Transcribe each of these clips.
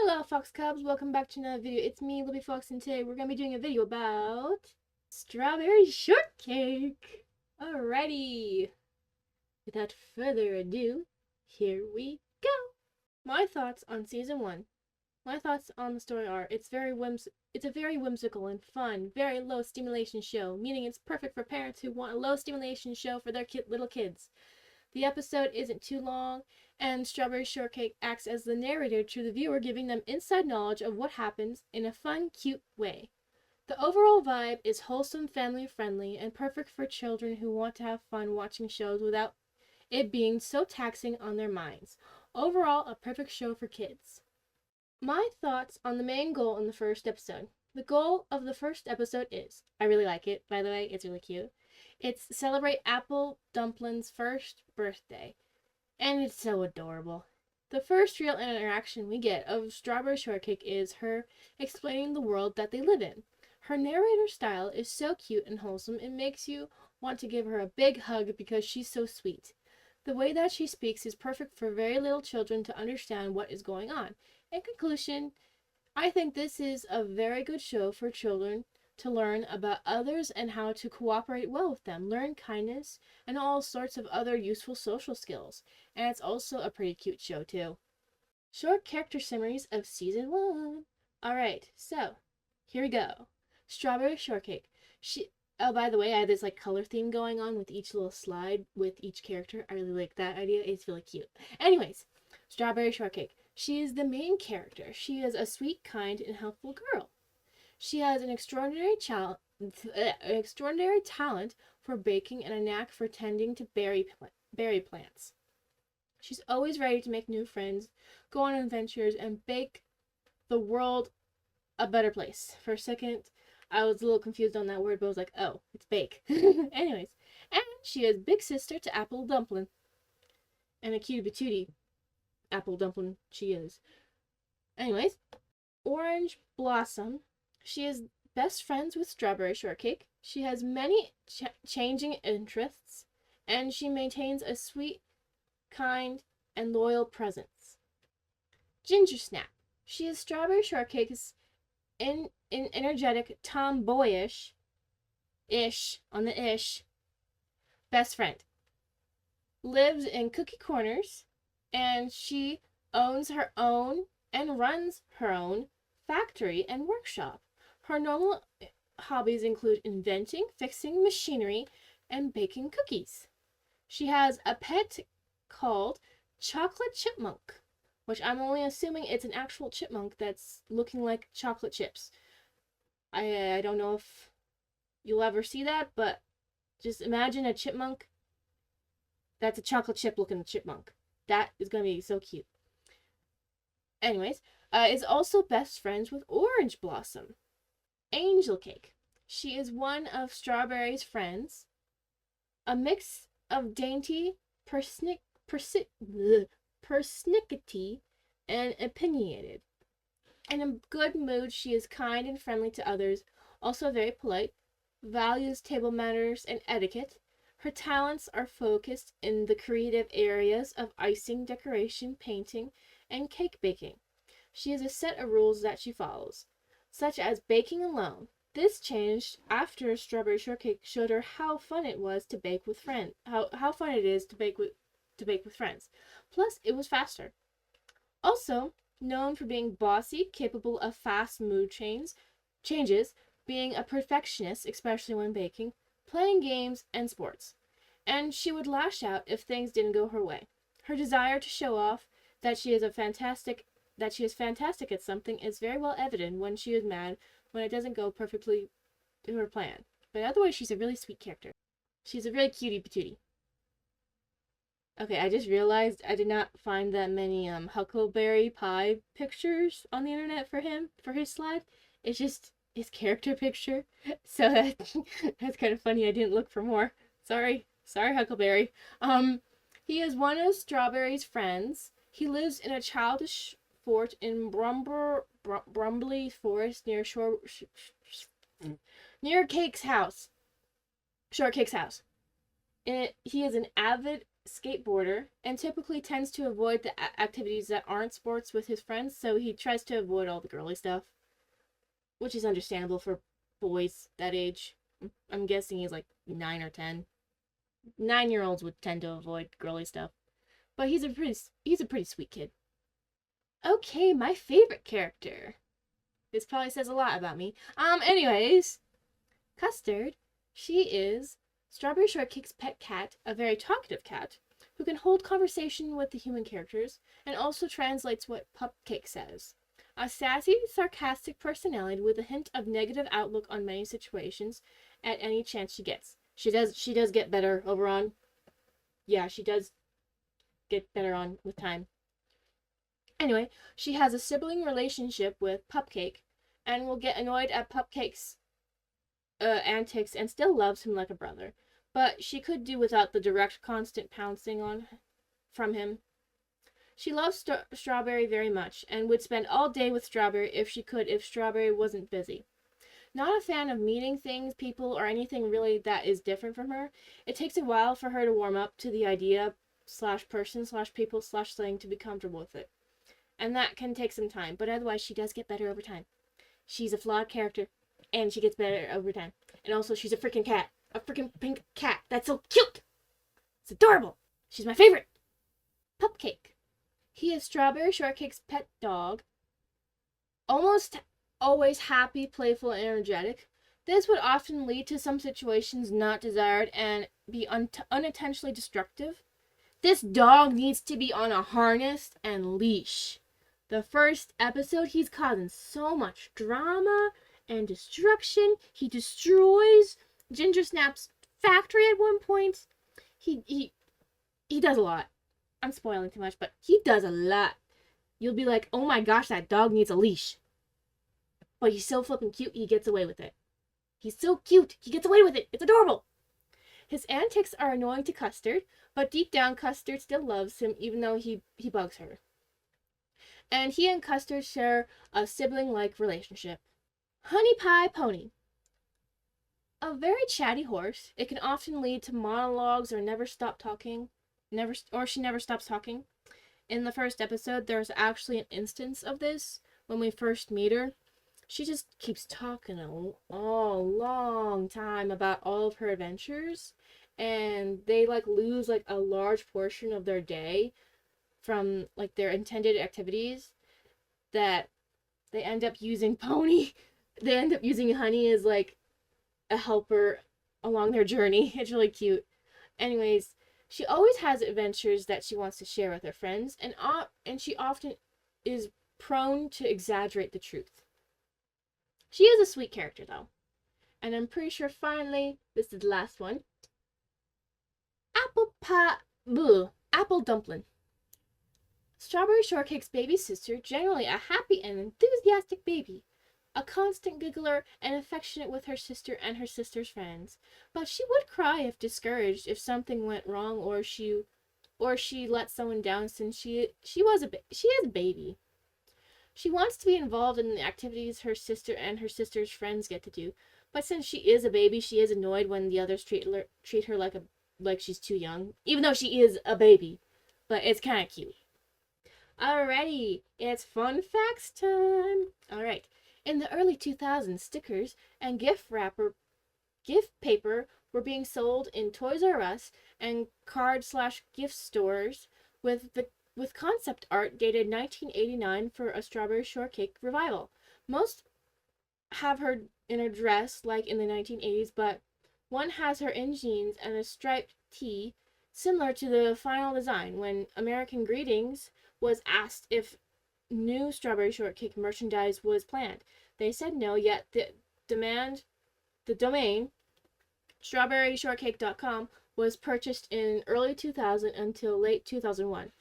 Hello Fox Cubs, welcome back to another video. It's me, Libby Fox, and today we're going to be doing a video about Strawberry Shortcake. Alrighty, without further ado, here we go. My thoughts on Season 1. My thoughts on the story are, it's a very whimsical and fun, very low stimulation show, meaning it's perfect for parents who want a low stimulation show for their little kids. The episode isn't too long, and Strawberry Shortcake acts as the narrator to the viewer, giving them inside knowledge of what happens in a fun, cute way. The overall vibe is wholesome, family-friendly, and perfect for children who want to have fun watching shows without it being so taxing on their minds. Overall, a perfect show for kids. My thoughts on the main goal in the first episode. The goal of the first episode is, I really like it, by the way, it's really cute. It's celebrate Apple Dumpling's first birthday. And it's so adorable. The first real interaction we get of Strawberry Shortcake is her explaining the world that they live in. Her narrator style is so cute and wholesome, it makes you want to give her a big hug because she's so sweet. The way that she speaks is perfect for very little children to understand what is going on. In conclusion, I think this is a very good show for children to learn about others and how to cooperate well with them, learn kindness, and all sorts of other useful social skills. And it's also a pretty cute show too. Short character summaries of Season 1. Alright, so, here we go. Strawberry Shortcake. Oh, by the way, I have this color theme going on with each little slide with each character. I really like that idea. It's really cute. Anyways, Strawberry Shortcake. She is the main character. She is a sweet, kind, and helpful girl. She has an extraordinary talent for baking and a knack for tending to berry plants. She's always ready to make new friends, go on adventures, and bake the world a better place. For a second, I was a little confused on that word, but I was like, oh, it's bake. Anyways, and she is big sister to Apple Dumpling. And a cutie patootie Apple Dumpling she is. Anyways, Orange Blossom. She is best friends with Strawberry Shortcake. She has many changing interests, and she maintains a sweet, kind, and loyal presence. Ginger Snap. She is Strawberry Shortcake's energetic, tomboyish, best friend. Lives in Cookie Corners, and she owns her own and runs her own factory and workshop. Her normal hobbies include inventing, fixing machinery, and baking cookies. She has a pet called Chocolate Chipmunk, which I'm only assuming it's an actual chipmunk that's looking like chocolate chips. I don't know if you'll ever see that, but just imagine a chipmunk that's a chocolate chip looking chipmunk. That is going to be so cute. Anyways, is also best friends with Orange Blossom. Angel Cake. She is one of Strawberry's friends. A mix of dainty, persnickety, and opinionated. In a good mood, she is kind and friendly to others, also very polite, values table manners and etiquette. Her talents are focused in the creative areas of icing, decoration, painting, and cake baking. She has a set of rules that she follows, such as baking alone. This changed after Strawberry Shortcake showed her how fun it was to bake with friends. How fun it is to bake with friends. Plus, it was faster. Also, known for being bossy, capable of fast mood changes, being a perfectionist, especially when baking, playing games and sports. And she would lash out if things didn't go her way. Her desire to show off that she is fantastic at something is very well evident when she is mad when it doesn't go perfectly to her plan. But otherwise, she's a really sweet character. She's a really cutie patootie. Okay, I just realized I did not find that many Huckleberry Pie pictures on the internet for his slide. It's just his character picture. So that's kind of funny. I didn't look for more. Sorry, Huckleberry. He is one of Strawberry's friends. He lives in a childish fort in Brumbly Forest near Shortcake's house. He is an avid skateboarder and typically tends to avoid the activities that aren't sports with his friends, so he tries to avoid all the girly stuff, which is understandable for boys that age. I'm guessing he's like 9 or 10. 9-year-olds would tend to avoid girly stuff, but he's a pretty sweet kid. Okay, my favorite character. This probably says a lot about me. Anyways, Custard. She is Strawberry Shortcake's pet cat, a very talkative cat who can hold conversation with the human characters and also translates what Pupcake says. A sassy, sarcastic personality with a hint of negative outlook on many situations at any chance she gets. She does get better over on. Yeah, she does get better on with time. Anyway, she has a sibling relationship with Pupcake and will get annoyed at Pupcake's antics and still loves him like a brother. But she could do without the direct, constant pouncing on from him. She loves Strawberry very much and would spend all day with Strawberry if she could if Strawberry wasn't busy. Not a fan of meeting things, people, or anything really that is different from her. It takes a while for her to warm up to the idea / person / people / thing to be comfortable with it. And that can take some time, but otherwise she does get better over time. She's a flawed character, and she gets better over time. And also, she's a freaking cat. A freaking pink cat. That's so cute! It's adorable! She's my favorite! Pupcake. He is Strawberry Shortcake's pet dog. Almost always happy, playful, and energetic. This would often lead to some situations not desired and be unintentionally destructive. This dog needs to be on a harness and leash. The first episode, he's causing so much drama and destruction. He destroys Ginger Snap's factory at one point. He does a lot. I'm spoiling too much, but he does a lot. You'll be like, oh my gosh, that dog needs a leash. But he's so flippin' cute, he gets away with it. He's so cute, he gets away with it. It's adorable. His antics are annoying to Custard, but deep down, Custard still loves him, even though he bugs her. And he and Custard share a sibling-like relationship. Honey Pie Pony. A very chatty horse, it can often lead to monologues or never stop talking. She never stops talking. In the first episode, there's actually an instance of this when we first meet her. She just keeps talking a long time about all of her adventures, and they lose a large portion of their day from their intended activities that they end up using Pony. They end up using Honey as a helper along their journey. It's really cute. Anyways, she always has adventures that she wants to share with her friends, and she often is prone to exaggerate the truth. She is a sweet character, though. And I'm pretty sure, finally, this is the last one. Apple Dumpling. Strawberry Shortcake's baby sister, generally a happy and enthusiastic baby. A constant giggler and affectionate with her sister and her sister's friends. But she would cry if discouraged if something went wrong or she let someone down since she is a baby. She wants to be involved in the activities her sister and her sister's friends get to do, but since she is a baby, she is annoyed when the others treat her like she's too young, even though she is a baby. But it's kind of cute. Alrighty, it's fun facts time. Alright, in the early 2000s, stickers and gift paper were being sold in Toys R Us and card/gift stores with concept art dated 1989 for a Strawberry Shortcake revival. Most have her in a dress like in the 1980s, but one has her in jeans and a striped tee similar to the final design. When American Greetings was asked if new Strawberry Shortcake merchandise was planned, they said no, yet the domain strawberryshortcake.com was purchased in early 2000 until late 2001.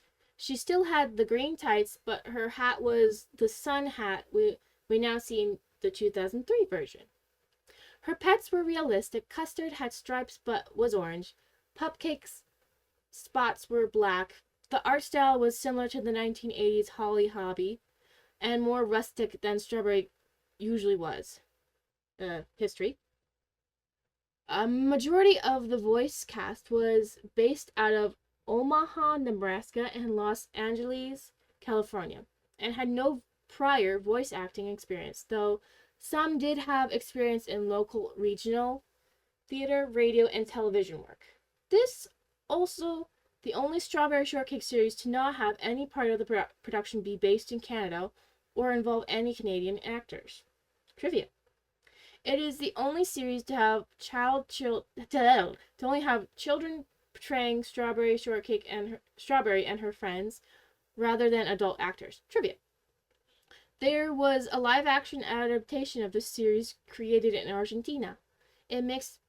She still had the green tights, but her hat was the sun hat we now see in the 2003 version. Her pets were realistic. Custard had stripes but was orange. Pupcake's spots were black. The art style was similar to the 1980s Holly Hobby and more rustic than Strawberry usually was. History. A majority of the voice cast was based out of Omaha, Nebraska, and Los Angeles, California, and had no prior voice acting experience, though some did have experience in local regional theater, radio, and television work. This also the only Strawberry Shortcake series to not have any part of the production be based in Canada or involve any Canadian actors. Trivia. It is the only series to have children portraying Strawberry Shortcake and Strawberry and her friends rather than adult actors. Trivia. There was a live-action adaptation of this series created in Argentina. It mixed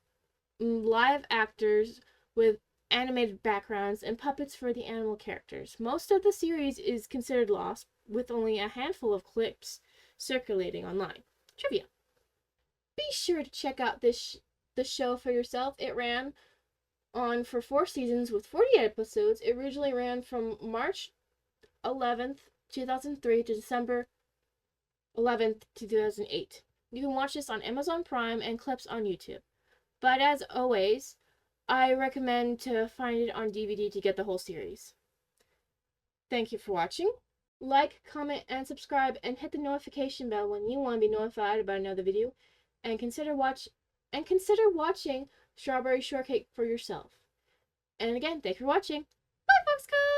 live actors with animated backgrounds and puppets for the animal characters. Most of the series is considered lost, with only a handful of clips circulating online. Trivia. Be sure to check out the show for yourself. It ran on for 4 seasons with 48 episodes. It originally ran from March 11th, 2003 to December 11th, 2008. You can watch this on Amazon Prime and clips on YouTube. But as always, I recommend to find it on DVD to get the whole series. Thank you for watching. Like, comment, and subscribe, and hit the notification bell when you want to be notified about another video. And consider watching Strawberry Shortcake for yourself. And again, thank you for watching. Bye, Foxcom!